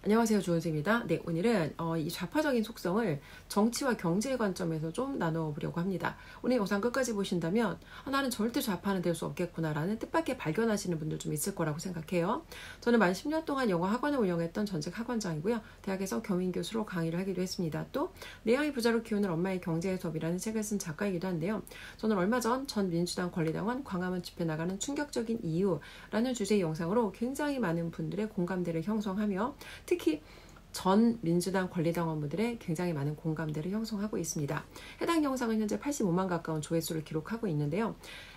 안녕하세요, 조은수입니다. 네, 오늘은 이 좌파적인 속성을 정치와 경제의 관점에서 좀 나눠보려고 합니다. 오늘 영상 끝까지 보신다면 나는 절대 좌파는 될 수 없겠구나라는 뜻밖의 발견하시는 분들 좀 있을 거라고 생각해요. 저는 만 10년 동안 영어 학원을 운영했던 전직 학원장이고요. 대학에서 겸임교수로 강의를 하기도 했습니다. 또 내 아이 부자로 키우는 엄마의 경제의 수업이라는 책을 쓴 작가이기도 한데요. 저는 얼마 전 민주당 권리당원 광화문 집회 나가는 충격적인 이유라는 주제의 영상으로 굉장히 많은 분들의 공감대를 형성하며 특히 전 민주당 권리당원분들의 굉장히 많은 공감대를 형성하고 있습니다. 해당 영상은 현재 85만 가까운 조회수를 기록하고 있는데요.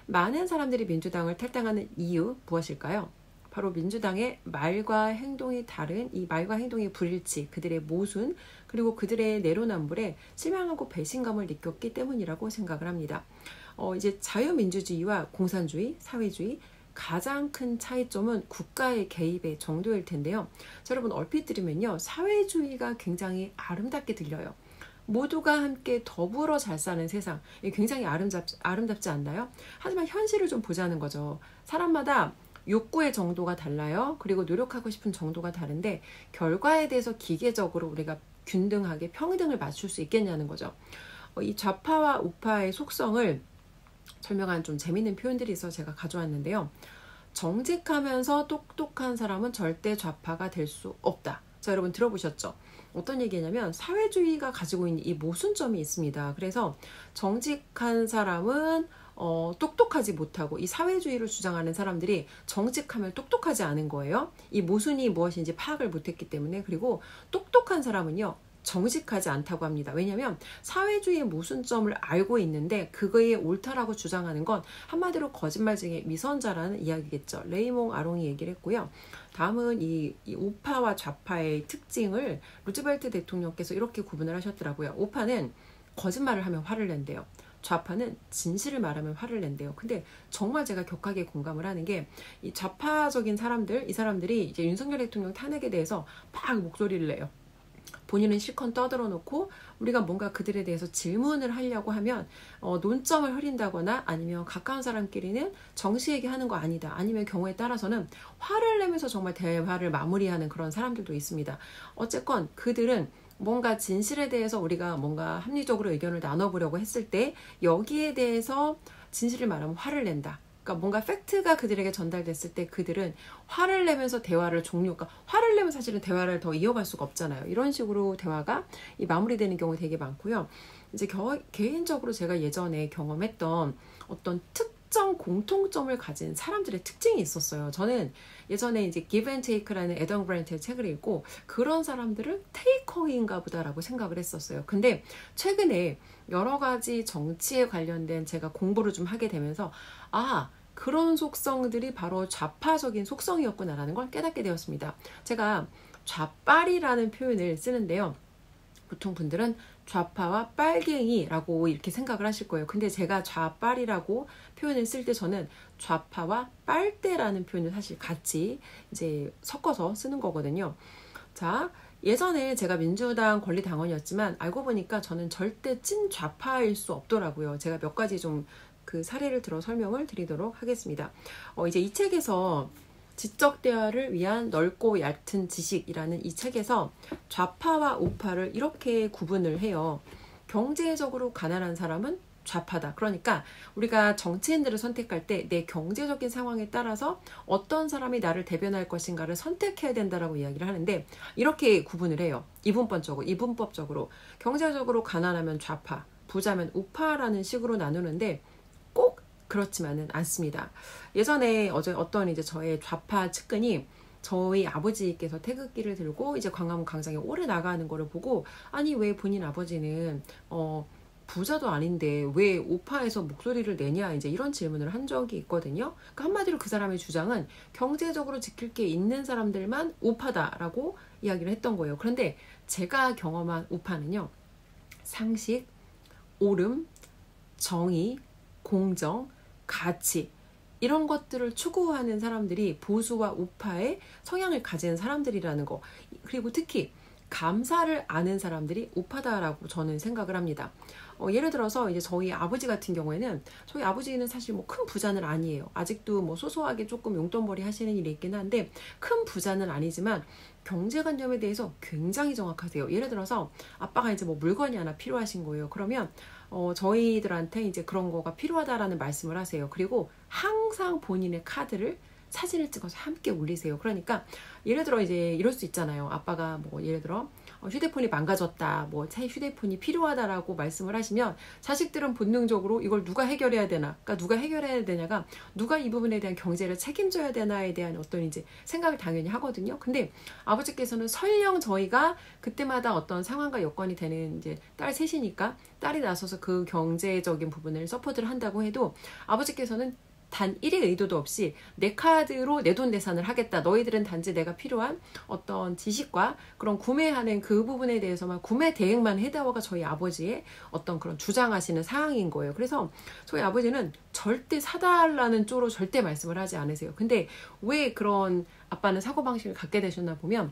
많은 사람들이 민주당을 탈당하는 이유 무엇일까요? 바로 민주당의 말과 행동이 다른 이 말과 행동의 불일치, 그들의 모순, 그리고 그들의 내로남불에 실망하고 배신감을 느꼈기 때문이라고 생각을 합니다. 이제 자유민주주의와 공산주의, 사회주의, 가장 큰 차이점은 국가의 개입의 정도일 텐데요. 자, 여러분 얼핏 들으면요. 사회주의가 굉장히 아름답게 들려요. 모두가 함께 더불어 잘 사는 세상. 굉장히 아름답지 않나요? 하지만 현실을 좀 보자는 거죠. 사람마다 욕구의 정도가 달라요. 그리고 노력하고 싶은 정도가 다른데 결과에 대해서 기계적으로 우리가 균등하게 평등을 맞출 수 있겠냐는 거죠. 이 좌파와 우파의 속성을 설명한 좀 재밌는 표현들이 있어서 제가 가져왔는데요. 정직하면서 똑똑한 사람은 절대 좌파가 될 수 없다. 자, 여러분 들어보셨죠? 어떤 얘기냐면 사회주의가 가지고 있는 이 모순점이 있습니다. 그래서 정직한 사람은 똑똑하지 못하고 이 사회주의를 주장하는 사람들이 정직하면 똑똑하지 않은 거예요. 이 모순이 무엇인지 파악을 못했기 때문에. 그리고 똑똑한 사람은요. 정직하지 않다고 합니다. 왜냐하면 사회주의의 모순점을 알고 있는데 그거에 옳다라고 주장하는 건 한마디로 거짓말쟁이 미선자라는 이야기겠죠. 레이몽 아롱이 얘기를 했고요. 다음은 이 우파와 좌파의 특징을 루즈벨트 대통령께서 이렇게 구분을 하셨더라고요. 우파는 거짓말을 하면 화를 낸대요. 좌파는 진실을 말하면 화를 낸대요. 근데 정말 제가 격하게 공감을 하는 게 이 좌파적인 사람들, 이 사람들이 이제 윤석열 대통령 탄핵에 대해서 막 목소리를 내요. 본인은 실컷 떠들어 놓고 우리가 뭔가 그들에 대해서 질문을 하려고 하면 논점을 흐린다거나 아니면 가까운 사람끼리는 정시 얘기하는 거 아니다. 아니면 경우에 따라서는 화를 내면서 정말 대화를 마무리하는 그런 사람들도 있습니다. 어쨌건 그들은 뭔가 진실에 대해서 우리가 뭔가 합리적으로 의견을 나눠보려고 했을 때 여기에 대해서 진실을 말하면 화를 낸다. 그러니까 뭔가 팩트가 그들에게 전달됐을 때 그들은 화를 내면서 대화를 그러니까 화를 내면 사실은 대화를 더 이어갈 수가 없잖아요. 이런 식으로 대화가 마무리되는 경우 되게 많고요. 이제 개인적으로 제가 예전에 경험했던 어떤 특정 공통점을 가진 사람들의 특징이 있었어요. 저는 예전에 이제 Give and Take라는 애덤 그랜트의 책을 읽고 그런 사람들을 테이커인가 보다라고 생각을 했었어요. 근데 최근에 여러 가지 정치에 관련된 제가 공부를 좀 하게 되면서 그런 속성들이 바로 좌파적인 속성이었구나라는 걸 깨닫게 되었습니다. 제가 좌빨이라는 표현을 쓰는데요. 보통 분들은 좌파와 빨갱이라고 이렇게 생각을 하실 거예요. 근데 제가 좌빨이라고 표현을 쓸 때 저는 좌파와 빨대라는 표현을 사실 같이 이제 섞어서 쓰는 거거든요. 자, 예전에 제가 민주당 권리당원이었지만 알고 보니까 저는 절대 찐 좌파일 수 없더라고요. 제가 몇 가지 좀 그 사례를 들어 설명을 드리도록 하겠습니다. 이제 이 책에서 지적 대화를 위한 넓고 얕은 지식이라는 이 책에서 좌파와 우파를 이렇게 구분을 해요. 경제적으로 가난한 사람은 좌파다. 그러니까 우리가 정치인들을 선택할 때 내 경제적인 상황에 따라서 어떤 사람이 나를 대변할 것인가를 선택해야 된다라고 이야기를 하는데 이렇게 구분을 해요. 이분법적으로 경제적으로 가난하면 좌파, 부자면 우파라는 식으로 나누는데 꼭 그렇지만은 않습니다. 예전에 어떤 이제 저의 좌파 측근이 저희 아버지께서 태극기를 들고 이제 광화문 광장에 오래 나가는 거를 보고 아니 왜 본인 아버지는 부자도 아닌데 왜 우파에서 목소리를 내냐 이제 이런 질문을 한 적이 있거든요. 그러니까 한마디로 그 사람의 주장은 경제적으로 지킬 게 있는 사람들만 우파다라고 이야기를 했던 거예요. 그런데 제가 경험한 우파는요. 상식, 옳음, 정의, 공정, 가치 이런 것들을 추구하는 사람들이 보수와 우파의 성향을 가진 사람들이라는 거. 그리고 특히 감사를 아는 사람들이 우파다라고 저는 생각을 합니다. 예를 들어서 이제 저희 아버지 같은 경우에는, 저희 아버지는 사실 뭐 큰 부자는 아니에요. 아직도 뭐 소소하게 조금 용돈벌이 하시는 일이 있긴 한데 큰 부자는 아니지만 경제관념에 대해서 굉장히 정확하세요. 예를 들어서 아빠가 이제 뭐 물건이 하나 필요하신 거예요. 그러면 저희들한테 이제 그런 거가 필요하다라는 말씀을 하세요. 그리고 항상 본인의 카드를 사진을 찍어서 함께 올리세요. 그러니까 예를 들어 이제 이럴 수 있잖아요. 아빠가 뭐 예를 들어 휴대폰이 망가졌다, 뭐 새 휴대폰이 필요하다라고 말씀을 하시면 자식들은 본능적으로 이걸 누가 해결해야 되나, 그러니까 누가 해결해야 되냐가 누가 이 부분에 대한 경제를 책임져야 되나에 대한 어떤 이제 생각을 당연히 하거든요. 근데 아버지께서는 설령 저희가 그때마다 어떤 상황과 여건이 되는 이제 딸 셋이니까 딸이 나서서 그 경제적인 부분을 서포트를 한다고 해도 아버지께서는 단 1의 의도도 없이 내 카드로 내돈내산을 하겠다. 너희들은 단지 내가 필요한 어떤 지식과 그런 구매하는 그 부분에 대해서만 구매 대행만 해다오가 저희 아버지의 어떤 그런 주장하시는 사항인 거예요. 그래서 저희 아버지는 절대 사달라는 쪽으로 절대 말씀을 하지 않으세요. 근데 왜 그런 아빠는 사고방식을 갖게 되셨나 보면,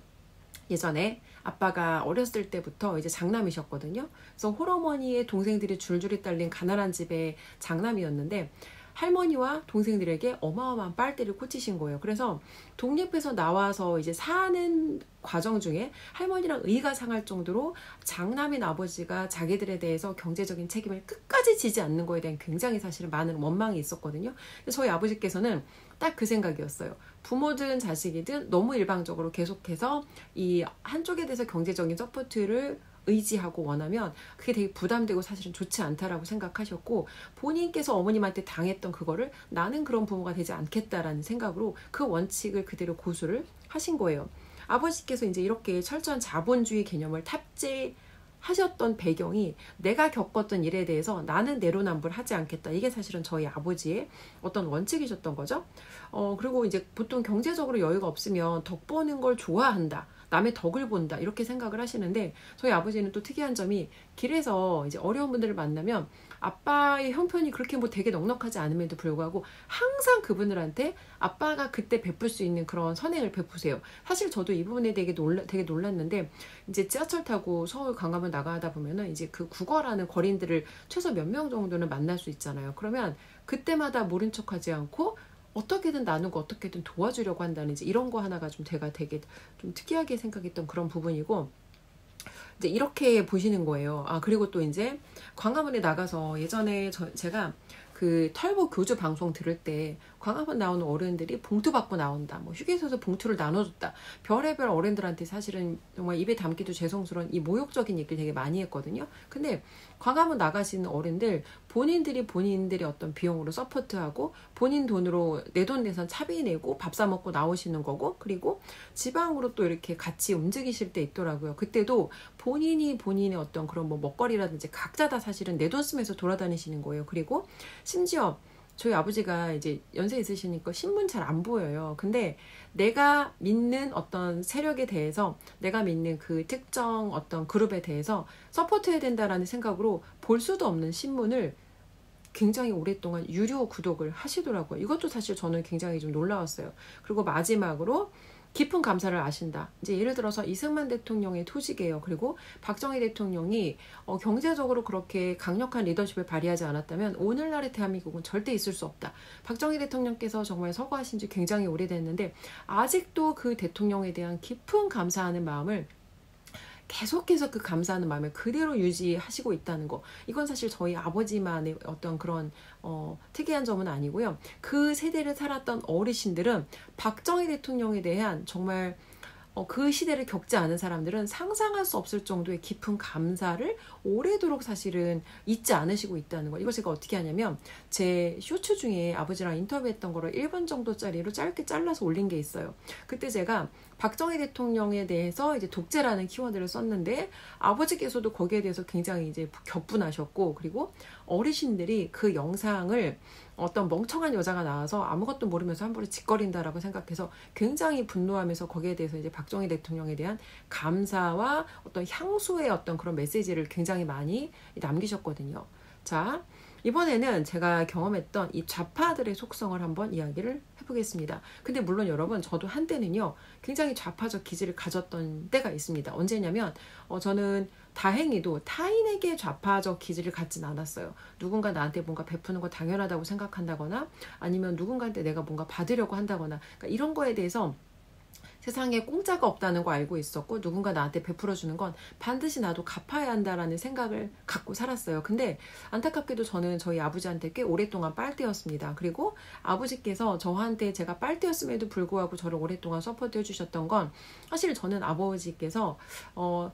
예전에 아빠가 어렸을 때부터 이제 장남이셨거든요. 그래서 홀어머니의 동생들이 줄줄이 딸린 가난한 집의 장남이었는데 할머니와 동생들에게 어마어마한 빨대를 꽂히신 거예요. 그래서 독립해서 나와서 이제 사는 과정 중에 할머니랑 의가 상할 정도로 장남인 아버지가 자기들에 대해서 경제적인 책임을 끝까지 지지 않는 거에 대한 굉장히 사실은 많은 원망이 있었거든요. 저희 아버지께서는 딱 그 생각이었어요. 부모든 자식이든 너무 일방적으로 계속해서 이 한쪽에 대해서 경제적인 서포트를 의지하고 원하면 그게 되게 부담되고 사실은 좋지 않다라고 생각하셨고, 본인께서 어머님한테 당했던 그거를 나는 그런 부모가 되지 않겠다라는 생각으로 그 원칙을 그대로 고수를 하신 거예요. 아버지께서 이제 이렇게 철저한 자본주의 개념을 탑재하셨던 배경이 내가 겪었던 일에 대해서 나는 내로남불하지 않겠다. 이게 사실은 저희 아버지의 어떤 원칙이셨던 거죠. 그리고 이제 보통 경제적으로 여유가 없으면 덕 보는 걸 좋아한다, 남의 덕을 본다, 이렇게 생각을 하시는데 저희 아버지는 또 특이한 점이 길에서 이제 어려운 분들을 만나면 아빠의 형편이 그렇게 뭐 되게 넉넉하지 않음에도 불구하고 항상 그분들한테 아빠가 그때 베풀 수 있는 그런 선행을 베푸세요. 사실 저도 이 부분에 되게 놀랐는데, 이제 지하철 타고 서울 강화문 나가다 보면은 이제 그 국어라는 거린들을 최소 몇 명 정도는 만날 수 있잖아요. 그러면 그때마다 모른 척하지 않고 어떻게든 나누고 어떻게든 도와주려고 한다는 이제 이런 거 하나가 좀 제가 되게 좀 특이하게 생각했던 그런 부분이고, 이제 이렇게 보시는 거예요. 그리고 또 이제 광화문에 나가서 예전에 제가 그 털보 교주 방송 들을 때 광화문 나오는 어른들이 봉투 받고 나온다, 뭐 휴게소에서 봉투를 나눠줬다, 별의별 어른들한테 사실은 정말 입에 담기도 죄송스러운 이 모욕적인 얘기를 되게 많이 했거든요. 근데 광화문 나가시는 어른들 본인들이 어떤 비용으로 서포트하고 본인 돈으로 내돈내산 차비 내고 밥 사 먹고 나오시는 거고, 그리고 지방으로 또 이렇게 같이 움직이실 때 있더라고요. 그때도 본인의 어떤 그런 뭐 먹거리라든지 각자 다 사실은 내 돈 쓰면서 돌아다니시는 거예요. 그리고 심지어 저희 아버지가 이제 연세 있으시니까 신문 잘 안 보여요. 근데 내가 믿는 어떤 세력에 대해서, 내가 믿는 그 특정 어떤 그룹에 대해서 서포트해야 된다라는 생각으로 볼 수도 없는 신문을 굉장히 오랫동안 유료 구독을 하시더라고요. 이것도 사실 저는 굉장히 좀 놀라웠어요. 그리고 마지막으로 깊은 감사를 아신다. 이제 예를 들어서 이승만 대통령의 퇴직이에요. 그리고 박정희 대통령이 경제적으로 그렇게 강력한 리더십을 발휘하지 않았다면 오늘날의 대한민국은 절대 있을 수 없다. 박정희 대통령께서 정말 서거하신 지 굉장히 오래됐는데 아직도 그 대통령에 대한 깊은 감사하는 마음을 계속해서 그 감사하는 마음을 그대로 유지하시고 있다는 거, 이건 사실 저희 아버지만의 어떤 그런 특이한 점은 아니고요. 그 세대를 살았던 어르신들은 박정희 대통령에 대한 정말 그 시대를 겪지 않은 사람들은 상상할 수 없을 정도의 깊은 감사를 오래도록 사실은 잊지 않으시고 있다는 거. 이걸 제가 어떻게 하냐면 제 쇼츠 중에 아버지랑 인터뷰했던 거를 1분 정도짜리로 짧게 잘라서 올린 게 있어요. 그때 제가 박정희 대통령에 대해서 이제 독재라는 키워드를 썼는데 아버지께서도 거기에 대해서 굉장히 이제 격분하셨고, 그리고 어르신들이 그 영상을 어떤 멍청한 여자가 나와서 아무것도 모르면서 함부로 짓거린다라고 생각해서 굉장히 분노하면서 거기에 대해서 이제 박정희 대통령에 대한 감사와 어떤 향수의 어떤 그런 메시지를 굉장히 많이 남기셨거든요. 자, 이번에는 제가 경험했던 이 좌파들의 속성을 한번 이야기를 해보겠습니다. 근데 물론 여러분, 저도 한때는요 굉장히 좌파적 기질을 가졌던 때가 있습니다. 언제냐면 저는 다행히도 타인에게 좌파적 기질을 갖진 않았어요. 누군가 나한테 뭔가 베푸는 거 당연하다고 생각한다거나, 아니면 누군가한테 내가 뭔가 받으려고 한다거나, 그러니까 이런 거에 대해서 세상에 공짜가 없다는 거 알고 있었고, 누군가 나한테 베풀어주는 건 반드시 나도 갚아야 한다라는 생각을 갖고 살았어요. 근데 안타깝게도 저는 저희 아버지한테 꽤 오랫동안 빨대였습니다. 그리고 아버지께서 저한테 제가 빨대였음에도 불구하고 저를 오랫동안 서포트 해주셨던 건, 사실 저는 아버지께서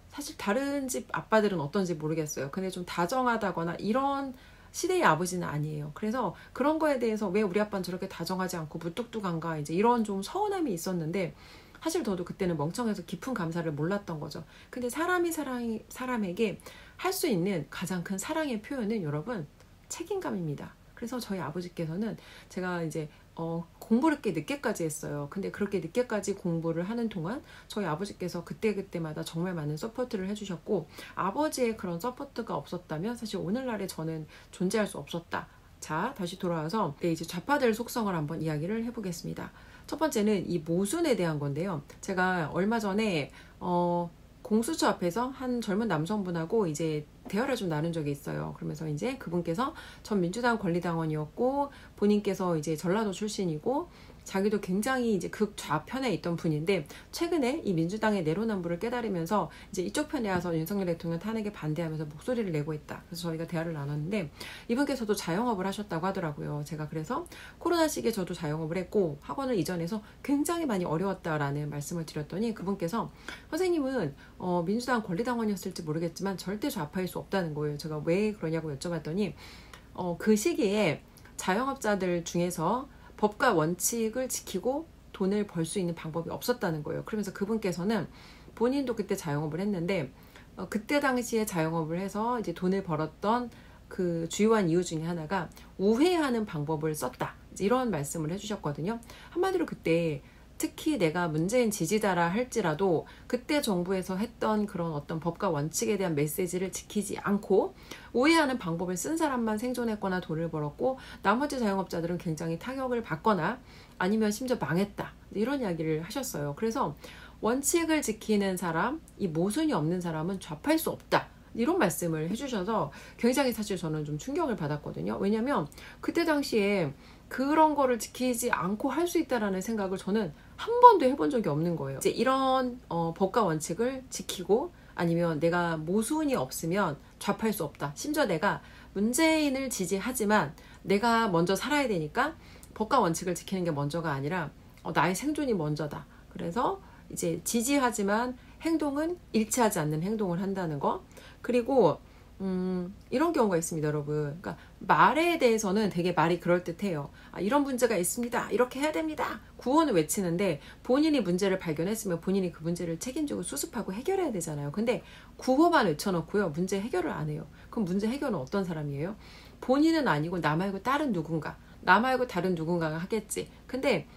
사실 다른 집 아빠들은 어떤지 모르겠어요. 근데 좀 다정하다거나 이런 시대의 아버지는 아니에요. 그래서 그런 거에 대해서 왜 우리 아빠는 저렇게 다정하지 않고 무뚝뚝한가, 이제 이런 좀 서운함이 있었는데, 사실 저도 그때는 멍청해서 깊은 감사를 몰랐던 거죠. 근데 사람에게 할 수 있는 가장 큰 사랑의 표현은 여러분, 책임감입니다. 그래서 저희 아버지께서는 제가 이제 공부를 꽤 늦게까지 했어요. 근데 그렇게 늦게까지 공부를 하는 동안 저희 아버지께서 그때그때마다 정말 많은 서포트를 해주셨고, 아버지의 그런 서포트가 없었다면 사실 오늘날에 저는 존재할 수 없었다. 자, 다시 돌아와서 이제 좌파들 속성을 한번 이야기를 해보겠습니다. 첫 번째는 이 모순에 대한 건데요. 제가 얼마 전에 공수처 앞에서 한 젊은 남성분하고 이제 대화를 좀 나눈 적이 있어요. 그러면서 이제 그분께서 전 민주당 권리당원이었고, 본인께서 이제 전라도 출신이고, 자기도 굉장히 이제 극좌편에 있던 분인데, 최근에 이 민주당의 내로남불을 깨달으면서 이제 이쪽 편에 와서 윤석열 대통령 탄핵에 반대하면서 목소리를 내고 있다. 그래서 저희가 대화를 나눴는데, 이분께서도 자영업을 하셨다고 하더라고요. 제가 그래서 코로나 시기에 저도 자영업을 했고 학원을 이전해서 굉장히 많이 어려웠다라는 말씀을 드렸더니, 그분께서 선생님은 민주당 권리당원이었을지 모르겠지만 절대 좌파일 수 없다는 거예요. 제가 왜 그러냐고 여쭤봤더니 그 시기에 자영업자들 중에서 법과 원칙을 지키고 돈을 벌 수 있는 방법이 없었다는 거예요. 그러면서 그분께서는 본인도 그때 자영업을 했는데, 그때 당시에 자영업을 해서 이제 돈을 벌었던 그 주요한 이유 중에 하나가 우회하는 방법을 썼다, 이런 말씀을 해주셨거든요. 한마디로 그때 특히 내가 문재인 지지자라 할지라도 그때 정부에서 했던 그런 어떤 법과 원칙에 대한 메시지를 지키지 않고 오해하는 방법을 쓴 사람만 생존했거나 돈을 벌었고, 나머지 자영업자들은 굉장히 타격을 받거나 아니면 심지어 망했다, 이런 이야기를 하셨어요. 그래서 원칙을 지키는 사람, 이 모순이 없는 사람은 좌파일 수 없다, 이런 말씀을 해주셔서 굉장히 사실 저는 좀 충격을 받았거든요. 왜냐면 그때 당시에 그런 거를 지키지 않고 할 수 있다라는 생각을 저는 한 번도 해본 적이 없는 거예요. 이제 이런 법과 원칙을 지키고, 아니면 내가 모순이 없으면 좌파일 수 없다. 심지어 내가 문재인을 지지하지만 내가 먼저 살아야 되니까 법과 원칙을 지키는 게 먼저가 아니라 나의 생존이 먼저다. 그래서 이제 지지하지만 행동은 일치하지 않는 행동을 한다는 거. 그리고 이런 경우가 있습니다, 여러분. 그러니까 말에 대해서는 되게 말이 그럴듯해요. 이런 문제가 있습니다, 이렇게 해야 됩니다, 구호는 외치는데, 본인이 문제를 발견했으면 본인이 그 문제를 책임지고 수습하고 해결해야 되잖아요. 근데 구호만 외쳐놓고요, 문제 해결을 안 해요. 그럼 문제 해결은 어떤 사람이에요? 본인은 아니고 나 말고 다른 누군가, 나 말고 다른 누군가가 하겠지. 근데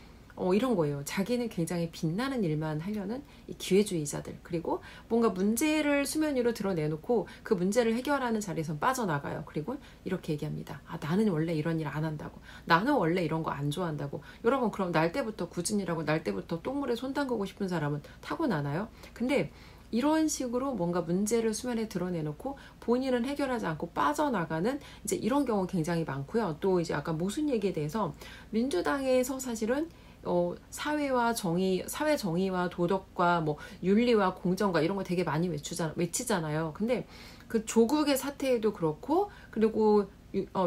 이런 거예요. 자기는 굉장히 빛나는 일만 하려는 이 기회주의자들, 그리고 뭔가 문제를 수면 위로 드러내놓고 그 문제를 해결하는 자리에서 빠져나가요. 그리고 이렇게 얘기합니다. 나는 원래 이런 일 안 한다고, 나는 원래 이런 거 안 좋아한다고. 여러분, 그럼 날 때부터 구진이라고, 날 때부터 똥물에 손 담그고 싶은 사람은 타고나나요? 근데 이런 식으로 뭔가 문제를 수면에 드러내놓고 본인은 해결하지 않고 빠져나가는 이제 이런 경우 굉장히 많고요. 또 이제 아까 모순 얘기에 대해서, 민주당에서 사실은 사회와 정의, 사회 정의와 도덕과 뭐 윤리와 공정과 이런 거 되게 많이 외치잖아요. 근데 그 조국의 사태에도 그렇고, 그리고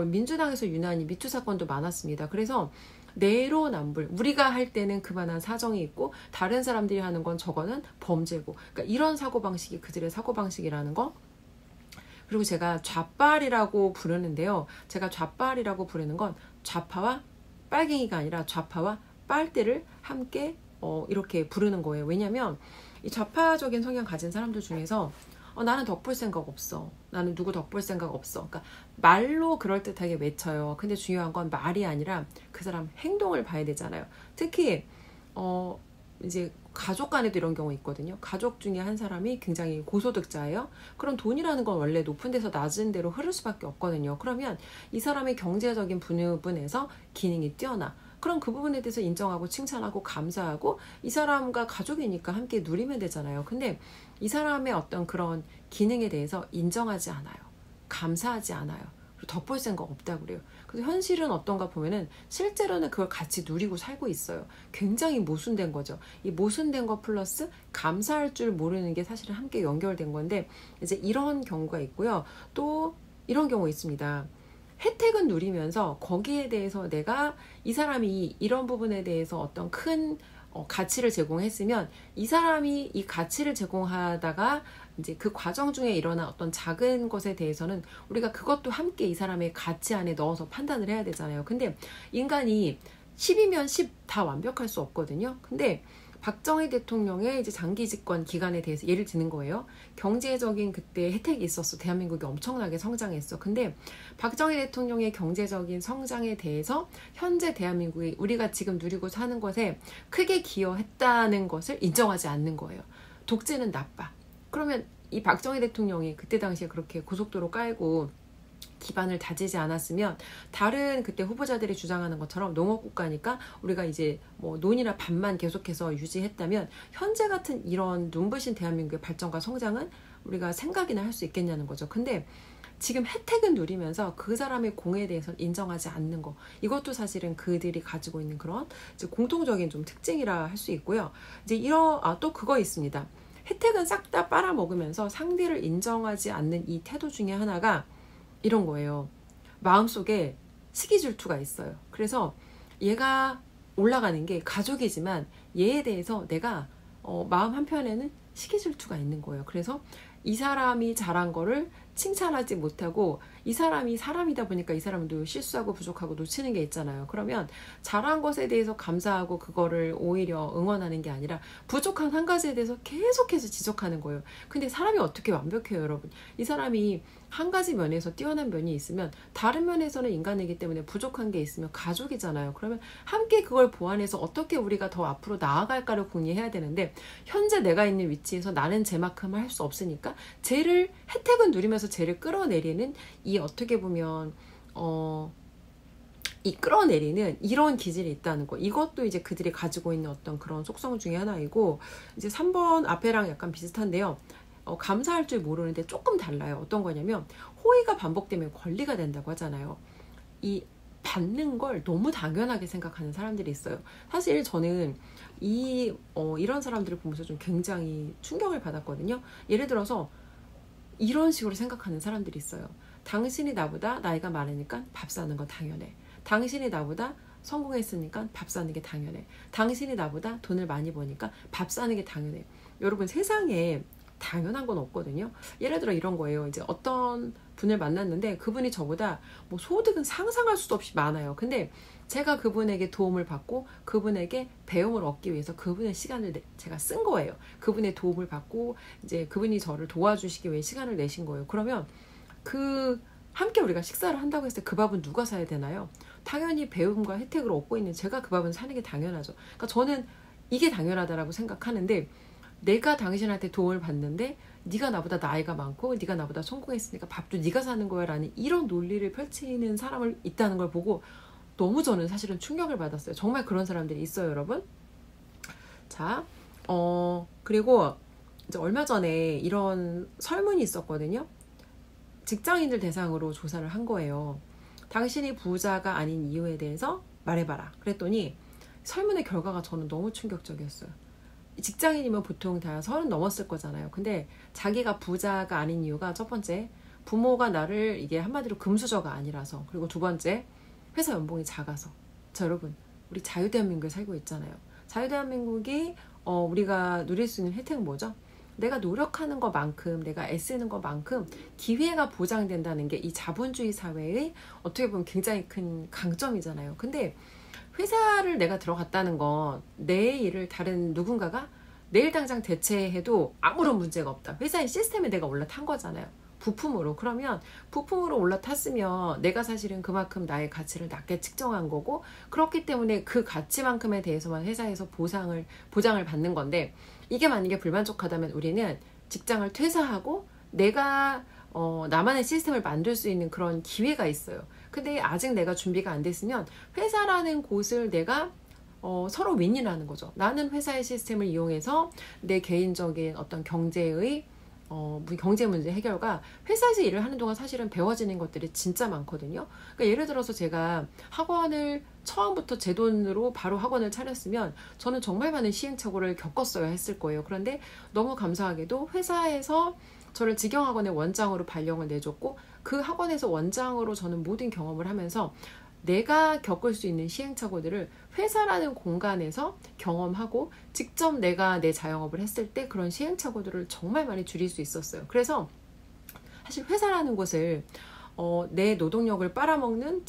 민주당에서 유난히 미투 사건도 많았습니다. 그래서 내로남불, 우리가 할 때는 그만한 사정이 있고 다른 사람들이 하는 건 저거는 범죄고, 그러니까 이런 사고방식이 그들의 사고방식이라는 거. 그리고 제가 좌빨이라고 부르는데요. 제가 좌빨이라고 부르는 건 좌파와 빨갱이가 아니라 좌파와 빨대를 함께 이렇게 부르는 거예요. 왜냐면 이 좌파적인 성향 가진 사람들 중에서 나는 덕볼 생각 없어, 나는 누구 덕볼 생각 없어, 그러니까 말로 그럴듯하게 외쳐요. 근데 중요한 건 말이 아니라 그 사람 행동을 봐야 되잖아요. 특히 이제 가족 간에도 이런 경우 있거든요. 가족 중에 한 사람이 굉장히 고소득자예요. 그럼 돈이라는 건 원래 높은 데서 낮은 데로 흐를 수밖에 없거든요. 그러면 이 사람의 경제적인 부분에서 기능이 뛰어나. 그럼 그 부분에 대해서 인정하고 칭찬하고 감사하고 이 사람과 가족이니까 함께 누리면 되잖아요. 근데 이 사람의 어떤 그런 기능에 대해서 인정하지 않아요. 감사하지 않아요. 그리고 덧볼 생각 없다고 그래요. 그래서 현실은 어떤가 보면은 실제로는 그걸 같이 누리고 살고 있어요. 굉장히 모순된 거죠. 이 모순된 거 플러스 감사할 줄 모르는 게 사실은 함께 연결된 건데 이제 이런 경우가 있고요. 또 이런 경우 있습니다. 혜택은 누리면서 거기에 대해서 내가 이 사람이 이런 부분에 대해서 어떤 큰 가치를 제공했으면 이 사람이 이 가치를 제공하다가 이제 그 과정 중에 일어난 어떤 작은 것에 대해서는 우리가 그것도 함께 이 사람의 가치 안에 넣어서 판단을 해야 되잖아요. 근데 인간이 10이면 10 다 완벽할 수 없거든요. 근데 박정희 대통령의 이제 장기 집권 기간에 대해서 예를 드는 거예요. 경제적인 그때 혜택이 있었어. 대한민국이 엄청나게 성장했어. 근데 박정희 대통령의 경제적인 성장에 대해서 현재 대한민국이 우리가 지금 누리고 사는 것에 크게 기여했다는 것을 인정하지 않는 거예요. 독재는 나빠. 그러면 이 박정희 대통령이 그때 당시에 그렇게 고속도로 깔고 기반을 다지지 않았으면 다른 그때 후보자들이 주장하는 것처럼 농업국가니까 우리가 이제 뭐 논이나 밭만 계속해서 유지했다면 현재 같은 이런 눈부신 대한민국의 발전과 성장은 우리가 생각이나 할 수 있겠냐는 거죠. 근데 지금 혜택은 누리면서 그 사람의 공에 대해서 인정하지 않는 거, 이것도 사실은 그들이 가지고 있는 그런 이제 공통적인 좀 특징이라 할 수 있고요. 이제 또 그거 있습니다. 혜택은 싹 다 빨아먹으면서 상대를 인정하지 않는 이 태도 중에 하나가 이런 거예요. 마음속에 시기 질투가 있어요. 그래서 얘가 올라가는 게 가족이지만 얘에 대해서 내가 마음 한편에는 시기 질투가 있는 거예요. 그래서 이 사람이 잘한 거를 칭찬하지 못하고 이 사람이 사람이다 보니까 이 사람도 실수하고 부족하고 놓치는 게 있잖아요. 그러면 잘한 것에 대해서 감사하고 그거를 오히려 응원하는 게 아니라 부족한 한 가지에 대해서 계속해서 지적하는 거예요. 근데 사람이 어떻게 완벽해요, 여러분? 이 사람이 한 가지 면에서 뛰어난 면이 있으면 다른 면에서는 인간이기 때문에 부족한 게 있으면 가족이잖아요. 그러면 함께 그걸 보완해서 어떻게 우리가 더 앞으로 나아갈까를 궁리해야 되는데 현재 내가 있는 위치에서 나는 쟤만큼은 할 수 없으니까 쟤를 혜택은 누리면서 쟤를 끌어내리는 이 어떻게 보면 이 끌어내리는 이런 기질이 있다는 거. 이것도 이제 그들이 가지고 있는 어떤 그런 속성 중에 하나이고 이제 3번 앞에랑 약간 비슷한데요. 감사할 줄 모르는데 조금 달라요. 어떤 거냐면 호의가 반복되면 권리가 된다고 하잖아요. 이 받는 걸 너무 당연하게 생각하는 사람들이 있어요. 사실 저는 이런 사람들을 보면서 좀 굉장히 충격을 받았거든요. 예를 들어서 이런 식으로 생각하는 사람들이 있어요. 당신이 나보다 나이가 많으니까 밥 사는 거 당연해. 당신이 나보다 성공했으니까 밥 사는 게 당연해. 당신이 나보다 돈을 많이 버니까 밥 사는 게 당연해. 여러분 세상에 당연한 건 없거든요. 예를 들어 이런 거예요. 이제 어떤 분을 만났는데 그분이 저보다 뭐 소득은 상상할 수도 없이 많아요. 근데 제가 그분에게 도움을 받고 그분에게 배움을 얻기 위해서 그분의 시간을 제가 쓴 거예요. 그분의 도움을 받고 이제 그분이 저를 도와주시기 위해 시간을 내신 거예요. 그러면 함께 우리가 식사를 한다고 했을 때 그 밥은 누가 사야 되나요? 당연히 배움과 혜택을 얻고 있는 제가 그 밥은 사는 게 당연하죠. 그러니까 저는 이게 당연하다라고 생각하는데 내가 당신한테 도움을 받는데 네가 나보다 나이가 많고 네가 나보다 성공했으니까 밥도 네가 사는 거야 라는 이런 논리를 펼치는 사람을 있다는 걸 보고 너무 저는 사실은 충격을 받았어요. 정말 그런 사람들이 있어요, 여러분. 자, 그리고 이제 얼마 전에 이런 설문이 있었거든요. 직장인들 대상으로 조사를 한 거예요. 당신이 부자가 아닌 이유에 대해서 말해봐라. 그랬더니 설문의 결과가 저는 너무 충격적이었어요. 직장인이면 보통 다 30 넘었을 거잖아요. 근데 자기가 부자가 아닌 이유가 첫 번째, 부모가 나를 이게 한마디로 금수저가 아니라서. 그리고 두 번째, 회사 연봉이 작아서. 자, 여러분, 우리 자유대한민국에 살고 있잖아요. 자유대한민국이 우리가 누릴 수 있는 혜택은 뭐죠? 내가 노력하는 것만큼, 내가 애쓰는 것만큼 기회가 보장된다는 게 이 자본주의 사회의 어떻게 보면 굉장히 큰 강점이잖아요. 근데 회사를 내가 들어갔다는 건 내 일을 다른 누군가가 내일 당장 대체해도 아무런 문제가 없다. 회사의 시스템에 내가 올라탄 거잖아요. 부품으로. 그러면 부품으로 올라탔으면 내가 사실은 그만큼 나의 가치를 낮게 측정한 거고, 그렇기 때문에 그 가치만큼에 대해서만 회사에서 보장을 받는 건데, 이게 만약에 불만족하다면 우리는 직장을 퇴사하고 내가 나만의 시스템을 만들 수 있는 그런 기회가 있어요. 근데 아직 내가 준비가 안 됐으면 회사라는 곳을 내가 서로 윈윈하는 거죠. 나는 회사의 시스템을 이용해서 내 개인적인 어떤 경제의 경제 문제 해결과 회사에서 일을 하는 동안 사실은 배워지는 것들이 진짜 많거든요. 그러니까 예를 들어서 제가 학원을 처음부터 제 돈으로 바로 학원을 차렸으면 저는 정말 많은 시행착오를 겪었어야 했을 거예요. 그런데 너무 감사하게도 회사에서 저를 직영학원의 원장으로 발령을 내줬고, 그 학원에서 원장으로 저는 모든 경험을 하면서 내가 겪을 수 있는 시행착오들을 회사라는 공간에서 경험하고, 직접 내가 내 자영업을 했을 때 그런 시행착오들을 정말 많이 줄일 수 있었어요. 그래서 사실 회사라는 곳을 내 노동력을 빨아먹는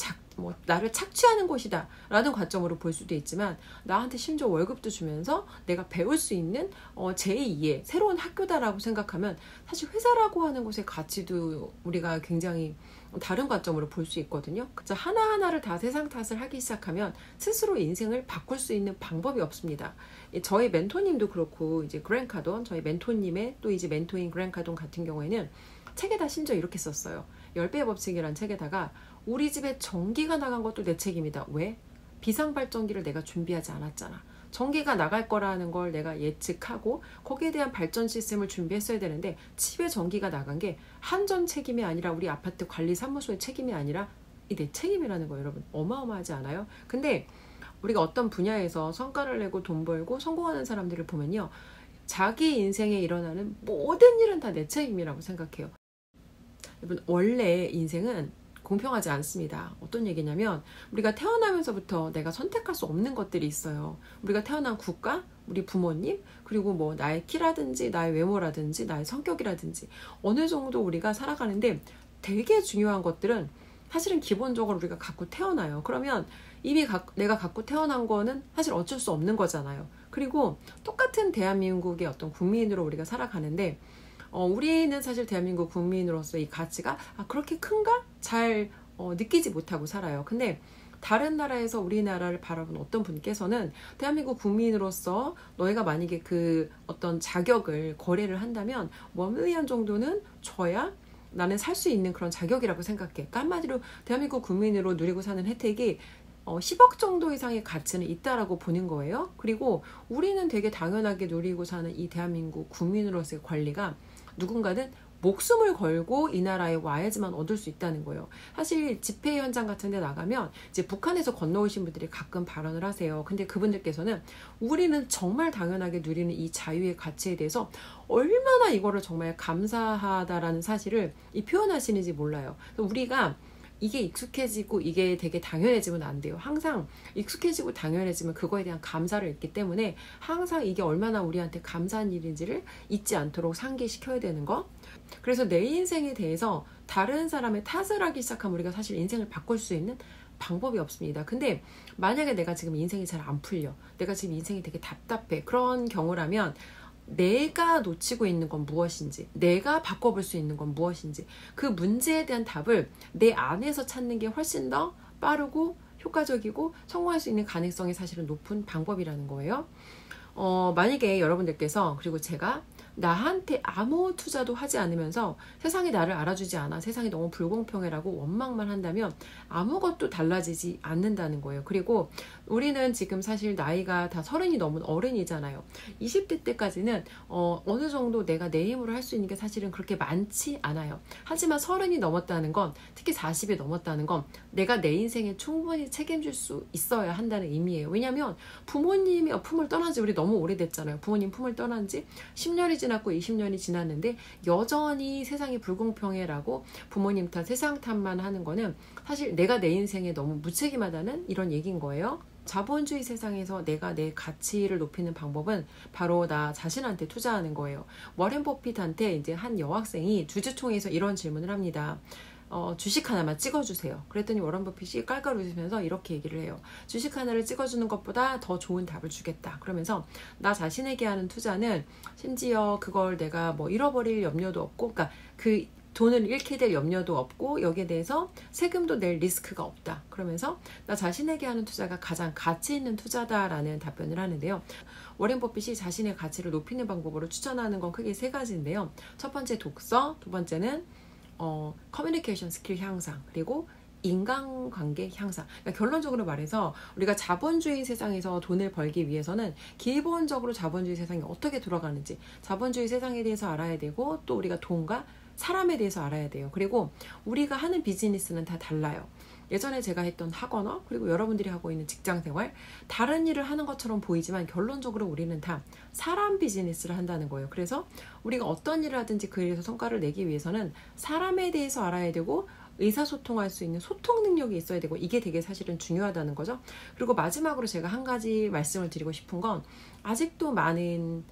나를 착취하는 곳이다 라는 관점으로 볼 수도 있지만, 나한테 심지어 월급도 주면서 내가 배울 수 있는 제2의 새로운 학교다라고 생각하면, 사실 회사라고 하는 곳의 가치도 우리가 굉장히 다른 관점으로 볼 수 있거든요. 하나하나를 다 세상 탓을 하기 시작하면 스스로 인생을 바꿀 수 있는 방법이 없습니다. 저희 멘토님도 그렇고, 이제 그랜 카돈, 저희 멘토님의 또 이제 멘토인 그랜 카돈 같은 경우에는 책에다 심지어 이렇게 썼어요. 10배의 법칙이란 책에다가, 우리 집에 전기가 나간 것도 내 책임이다. 왜? 비상발전기를 내가 준비하지 않았잖아. 전기가 나갈 거라는 걸 내가 예측하고 거기에 대한 발전 시스템을 준비했어야 되는데, 집에 전기가 나간 게 한전 책임이 아니라 우리 아파트 관리사무소의 책임이 아니라 내 책임이라는 거예요. 여러분, 어마어마하지 않아요? 근데 우리가 어떤 분야에서 성과를 내고 돈 벌고 성공하는 사람들을 보면요, 자기 인생에 일어나는 모든 일은 다 내 책임이라고 생각해요. 여러분, 원래 인생은 공평하지 않습니다. 어떤 얘기냐면, 우리가 태어나면서부터 내가 선택할 수 없는 것들이 있어요. 우리가 태어난 국가, 우리 부모님, 그리고 뭐 나의 키라든지 나의 외모라든지 나의 성격이라든지 어느 정도 우리가 살아가는데, 되게 중요한 것들은 사실은 기본적으로 우리가 갖고 태어나요. 그러면 이미 내가 갖고 태어난 거는 사실 어쩔 수 없는 거잖아요. 그리고 똑같은 대한민국의 어떤 국민으로 우리가 살아가는데, 우리는 사실 대한민국 국민으로서 이 가치가 그렇게 큰가? 잘 느끼지 못하고 살아요. 근데 다른 나라에서 우리나라를 바라본 어떤 분께서는 대한민국 국민으로서 너희가 만약에 그 어떤 자격을 거래를 한다면 1밀리언 정도는 줘야 나는 살 수 있는 그런 자격이라고 생각해. 그러니까 한마디로 대한민국 국민으로 누리고 사는 혜택이 10억 정도 이상의 가치는 있다라고 보는 거예요. 그리고 우리는 되게 당연하게 누리고 사는 이 대한민국 국민으로서의 권리가 누군가는 목숨을 걸고 이 나라에 와야지만 얻을 수 있다는 거예요. 사실 집회 현장 같은 데 나가면 이제 북한에서 건너오신 분들이 가끔 발언을 하세요. 근데 그분들께서는 우리는 정말 당연하게 누리는 이 자유의 가치에 대해서 얼마나 이거를 정말 감사하다라는 사실을 표현하시는지 몰라요. 우리가 이게 익숙해지고 이게 되게 당연해지면 안 돼요. 항상 익숙해지고 당연해지면 그거에 대한 감사를 잊기 때문에 항상 이게 얼마나 우리한테 감사한 일인지를 잊지 않도록 상기시켜야 되는 거. 그래서 내 인생에 대해서 다른 사람의 탓을 하기 시작하면 우리가 사실 인생을 바꿀 수 있는 방법이 없습니다. 근데 만약에 내가 지금 인생이 잘 안 풀려, 내가 지금 인생이 되게 답답해, 그런 경우라면 내가 놓치고 있는 건 무엇인지, 내가 바꿔볼 수 있는 건 무엇인지, 그 문제에 대한 답을 내 안에서 찾는 게 훨씬 더 빠르고 효과적이고 성공할 수 있는 가능성이 사실은 높은 방법이라는 거예요. 만약에 여러분들께서, 그리고 제가 나한테 아무 투자도 하지 않으면서 세상이 나를 알아주지 않아, 세상이 너무 불공평해라고 원망만 한다면 아무것도 달라지지 않는다는 거예요. 그리고 우리는 지금 사실 나이가 다 30이 넘은 어른이잖아요. 20대 때까지는 어느 정도 내가 내 힘으로 할 수 있는 게 사실은 그렇게 많지 않아요. 하지만 30이 넘었다는 건, 특히 40이 넘었다는 건 내가 내 인생에 충분히 책임질 수 있어야 한다는 의미예요. 왜냐하면 부모님의 품을 떠난 지 우리 너무 오래됐잖아요. 부모님 품을 떠난 지 10년이 지났고 20년이 지났는데 여전히 세상이 불공평해라고 부모님 탓, 세상 탓만 하는 거는 사실 내가 내 인생에 너무 무책임하다는 이런 얘기인 거예요. 자본주의 세상에서 내가 내 가치를 높이는 방법은 바로 나 자신한테 투자하는 거예요. 워렌 버핏한테 이제 한 여학생이 주주총회에서 이런 질문을 합니다. 주식 하나만 찍어주세요. 그랬더니 워런 버핏이 깔깔 웃으면서 이렇게 얘기를 해요. 주식 하나를 찍어주는 것보다 더 좋은 답을 주겠다. 그러면서 나 자신에게 하는 투자는 심지어 그걸 내가 뭐 잃어버릴 염려도 없고, 그러니까 그 돈을 잃게 될 염려도 없고 여기에 대해서 세금도 낼 리스크가 없다. 그러면서 나 자신에게 하는 투자가 가장 가치 있는 투자다라는 답변을 하는데요. 워렌 버핏이 자신의 가치를 높이는 방법으로 추천하는 건 크게 세 가지인데요. 첫 번째 독서, 두 번째는 커뮤니케이션 스킬 향상, 그리고 인간관계 향상. 그러니까 결론적으로 말해서 우리가 자본주의 세상에서 돈을 벌기 위해서는 기본적으로 자본주의 세상이 어떻게 돌아가는지, 자본주의 세상에 대해서 알아야 되고, 또 우리가 돈과 사람에 대해서 알아야 돼요. 그리고 우리가 하는 비즈니스는 다 달라요. 예전에 제가 했던 학원어, 그리고 여러분들이 하고 있는 직장생활, 다른 일을 하는 것처럼 보이지만 결론적으로 우리는 다 사람 비즈니스를 한다는 거예요. 그래서 우리가 어떤 일을 하든지 그 일에서 성과를 내기 위해서는 사람에 대해서 알아야 되고, 의사소통할 수 있는 소통 능력이 있어야 되고, 이게 되게 사실은 중요하다는 거죠. 그리고 마지막으로 제가 한 가지 말씀을 드리고 싶은 건, 아직도 많은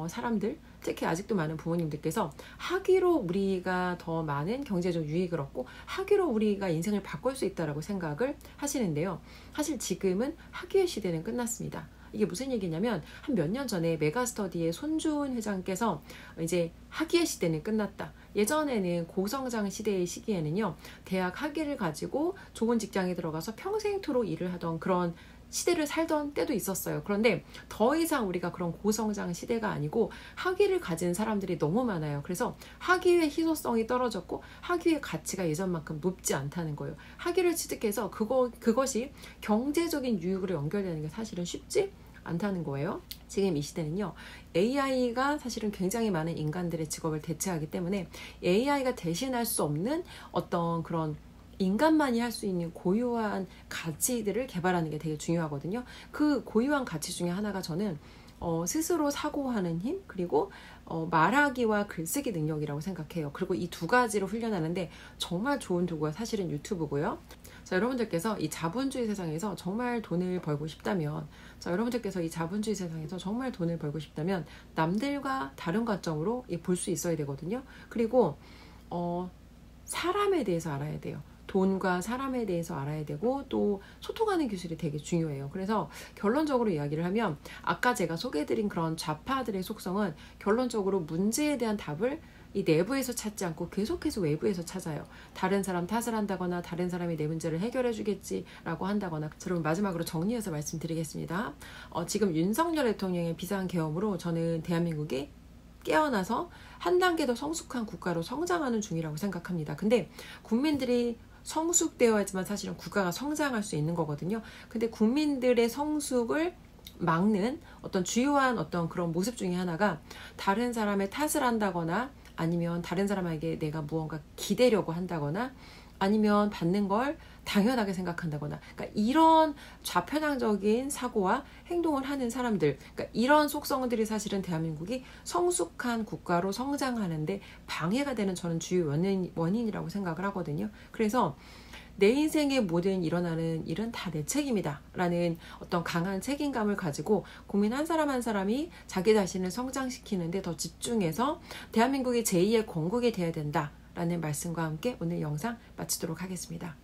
사람들, 특히 아직도 많은 부모님들께서 학위로 우리가 더 많은 경제적 유익을 얻고 학위로 우리가 인생을 바꿀 수 있다라고 생각을 하시는데요. 사실 지금은 학위의 시대는 끝났습니다. 이게 무슨 얘기냐면, 한 몇 년 전에 메가스터디의 손주은 회장께서 이제 학위의 시대는 끝났다. 예전에는 고성장 시대의 시기에는요, 대학 학위를 가지고 좋은 직장에 들어가서 평생토록 일을 하던 그런 시대를 살던 때도 있었어요. 그런데 더 이상 우리가 그런 고성장 시대가 아니고 학위를 가진 사람들이 너무 많아요. 그래서 학위의 희소성이 떨어졌고 학위의 가치가 예전만큼 높지 않다는 거예요. 학위를 취득해서 그것이 경제적인 유익으로 연결되는 게 사실은 쉽지 않다는 거예요. 지금 이 시대는요, AI가 사실은 굉장히 많은 인간들의 직업을 대체하기 때문에 AI가 대신할 수 없는 어떤 그런 인간만이 할 수 있는 고유한 가치들을 개발하는 게 되게 중요하거든요. 그 고유한 가치 중에 하나가 저는 스스로 사고하는 힘, 그리고 말하기와 글쓰기 능력이라고 생각해요. 그리고 이 두 가지로 훈련하는데 정말 좋은 도구가 사실은 유튜브고요. 자, 여러분들께서 이 자본주의 세상에서 정말 돈을 벌고 싶다면, 남들과 다른 관점으로 볼 수 있어야 되거든요. 그리고 사람에 대해서 알아야 돼요. 돈과 사람에 대해서 알아야 되고, 또 소통하는 기술이 되게 중요해요. 그래서 결론적으로 이야기를 하면, 아까 제가 소개해드린 그런 좌파들의 속성은 결론적으로 문제에 대한 답을 이 내부에서 찾지 않고 계속해서 외부에서 찾아요. 다른 사람 탓을 한다거나, 다른 사람이 내 문제를 해결해 주겠지라고 한다거나. 여러분, 마지막으로 정리해서 말씀드리겠습니다. 지금 윤석열 대통령의 비상계엄으로 저는 대한민국이 깨어나서 한 단계 더 성숙한 국가로 성장하는 중이라고 생각합니다. 근데 국민들이 성숙되어야지만 사실은 국가가 성장할 수 있는 거거든요. 근데 국민들의 성숙을 막는 어떤 주요한 어떤 그런 모습 중에 하나가, 다른 사람의 탓을 한다거나, 아니면 다른 사람에게 내가 무언가 기대려고 한다거나, 아니면 받는 걸 당연하게 생각한다거나, 그러니까 이런 좌편향적인 사고와 행동을 하는 사람들, 그러니까 이런 속성들이 사실은 대한민국이 성숙한 국가로 성장하는데 방해가 되는, 저는 주요 원인이라고 생각을 하거든요. 그래서 내 인생의 모든 일어나는 일은 다 내 책임이다 라는 어떤 강한 책임감을 가지고 국민 한 사람 한 사람이 자기 자신을 성장시키는데 더 집중해서 대한민국이 제2의 건국이 되어야 된다 라는 말씀과 함께 오늘 영상 마치도록 하겠습니다.